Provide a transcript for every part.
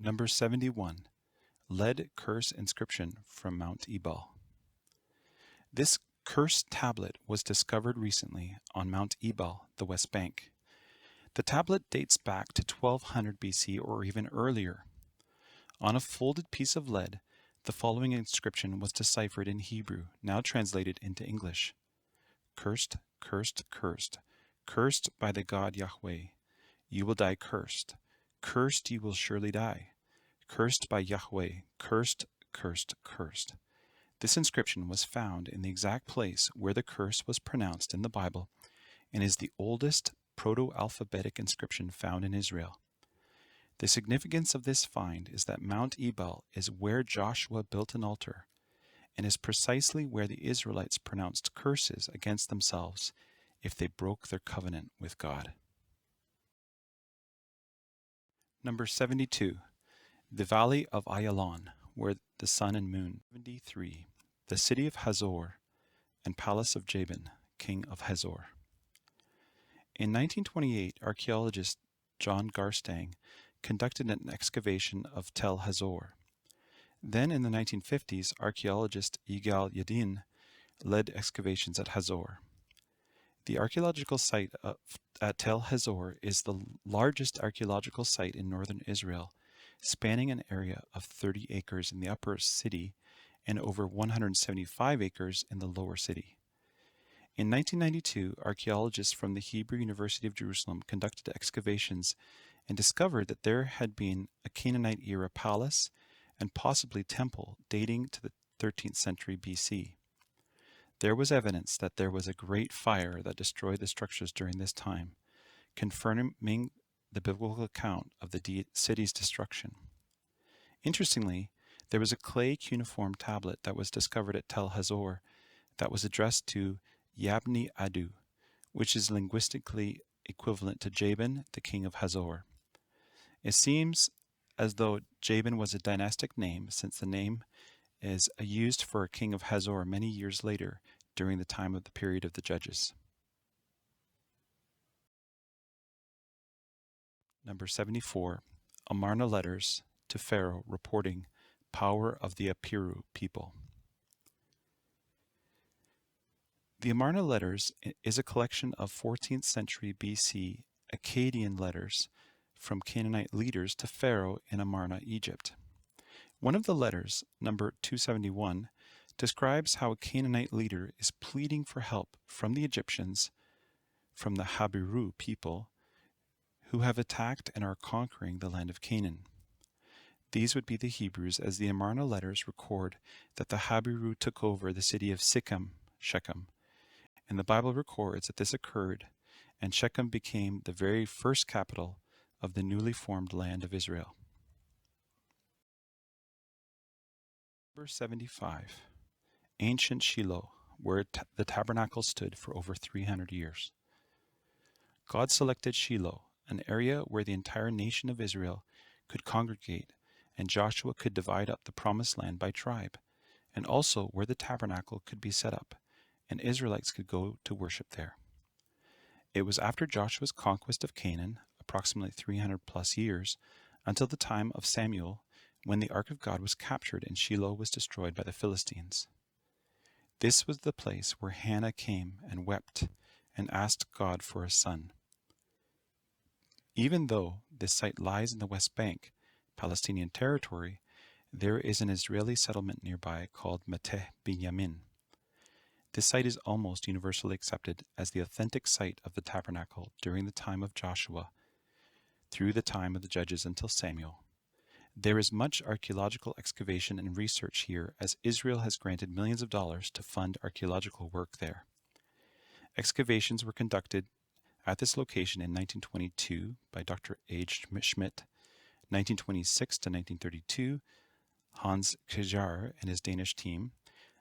Number 71. Lead curse inscription from Mount Ebal. This cursed tablet was discovered recently on Mount Ebal, the West Bank. The tablet dates back to 1200 BC or even earlier. On a folded piece of lead, the following inscription was deciphered in Hebrew, now translated into English. Cursed, cursed, cursed. Cursed by the God Yahweh. You will die cursed. Cursed you will surely die. Cursed by Yahweh. Cursed, cursed, cursed. This inscription was found in the exact place where the curse was pronounced in the Bible and is the oldest proto-alphabetic inscription found in Israel. The significance of this find is that Mount Ebal is where Joshua built an altar and is precisely where the Israelites pronounced curses against themselves if they broke their covenant with God. Number 72. The Valley of Ayalon, where the sun and moon. 73. The city of Hazor and palace of Jabin, king of Hazor. In 1928, archaeologist John Garstang conducted an excavation of Tel Hazor. Then in the 1950s, archaeologist Yigal Yadin led excavations at Hazor. The archaeological site at Tel Hazor is the largest archaeological site in northern Israel, spanning an area of 30 acres in the upper city and over 175 acres in the lower city. In 1992, archaeologists from the Hebrew University of Jerusalem conducted excavations and discovered that there had been a Canaanite-era palace and possibly temple dating to the 13th century BC. There was evidence that there was a great fire that destroyed the structures during this time, confirming the biblical account of the city's destruction. Interestingly, there was a clay cuneiform tablet that was discovered at Tel Hazor that was addressed to Yabni Adu, which is linguistically equivalent to Jabin, the king of Hazor. It seems as though Jabin was a dynastic name, since the name is used for a king of Hazor many years later during the time of the period of the Judges. Number 74. Amarna letters to Pharaoh reporting power of the Apiru people. The Amarna letters is a collection of 14th century BC Akkadian letters from Canaanite leaders to Pharaoh in Amarna, Egypt. One of the letters, number 271, describes how a Canaanite leader is pleading for help from the Egyptians, from the Habiru people, who have attacked and are conquering the land of Canaan. These would be the Hebrews, as the Amarna letters record that the Habiru took over the city of Shechem, and the Bible records that this occurred, and Shechem became the very first capital of the newly formed land of Israel. Number 75. Ancient Shiloh, where the tabernacle stood for over 300 years. God selected Shiloh, an area where the entire nation of Israel could congregate, and Joshua could divide up the promised land by tribe, and also where the tabernacle could be set up, and Israelites could go to worship there. It was after Joshua's conquest of Canaan, approximately 300 plus years, until the time of Samuel, when the Ark of God was captured and Shiloh was destroyed by the Philistines. This was the place where Hannah came and wept and asked God for a son. Even though this site lies in the West Bank, Palestinian territory, there is an Israeli settlement nearby called Mateh Binyamin. This site is almost universally accepted as the authentic site of the tabernacle during the time of Joshua, through the time of the Judges until Samuel. There is much archaeological excavation and research here, as Israel has granted millions of dollars to fund archaeological work there. Excavations were conducted at this location in 1922 by Dr. H. Schmidt, 1926 to 1932, Hans Kejar and his Danish team,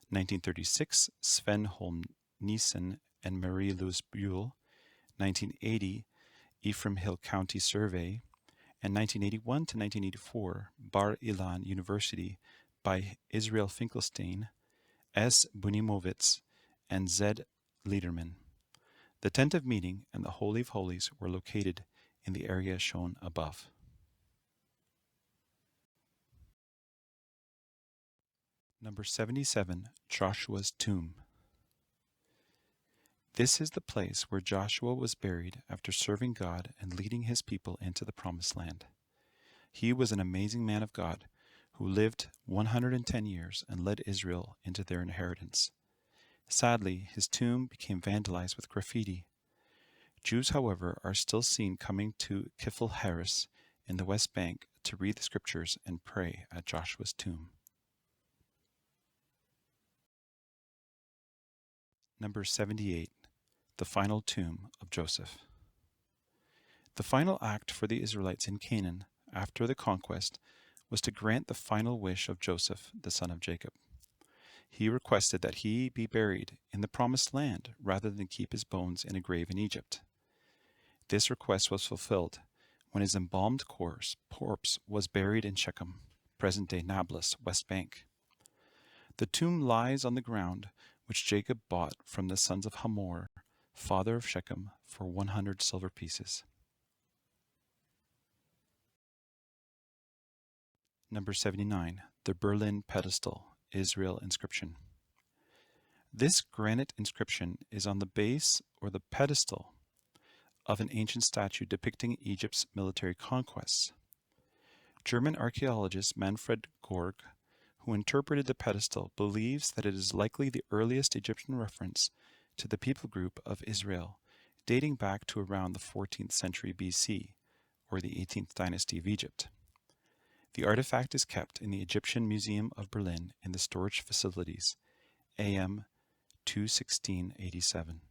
1936, Sven Holm Nissen and Marie-Louise Buell, 1980, Ephraim Hill County Survey, and 1981 to 1984, Bar Ilan University by Israel Finkelstein, S. Bunimovitz, and Z. Liederman. The tent of meeting and the Holy of Holies were located in the area shown above. Number 77. Joshua's tomb. This is the place where Joshua was buried after serving God and leading his people into the Promised Land. He was an amazing man of God who lived 110 years and led Israel into their inheritance. Sadly, his tomb became vandalized with graffiti. Jews, however, are still seen coming to Kifl Haris in the West Bank to read the scriptures and pray at Joshua's tomb. Number 78. The final tomb of Joseph. The final act for the Israelites in Canaan after the conquest was to grant the final wish of Joseph, the son of Jacob. He requested that he be buried in the Promised Land rather than keep his bones in a grave in Egypt. This request was fulfilled when his embalmed corpse was buried in Shechem, present-day Nablus, West Bank. The tomb lies on the ground which Jacob bought from the sons of Hamor, father of Shechem, for 100 silver pieces. Number 79. The Berlin Pedestal, Israel inscription. This granite inscription is on the base or the pedestal of an ancient statue depicting Egypt's military conquests. German archaeologist Manfred Gorg, who interpreted the pedestal, believes that it is likely the earliest Egyptian reference to the people group of Israel, dating back to around the 14th century BC, or the 18th dynasty of Egypt. The artifact is kept in the Egyptian Museum of Berlin in the storage facilities, AM 21687.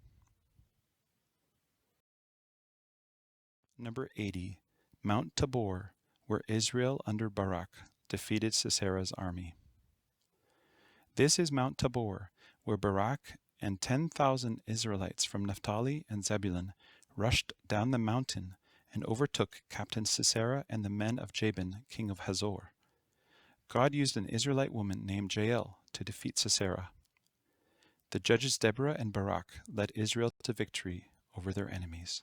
Number 80. Mount Tabor, where Israel under Barak defeated Sisera's army. This is Mount Tabor, where Barak and 10,000 Israelites from Naphtali and Zebulun rushed down the mountain and overtook Captain Sisera and the men of Jabin, king of Hazor. God used an Israelite woman named Jael to defeat Sisera. The judges Deborah and Barak led Israel to victory over their enemies.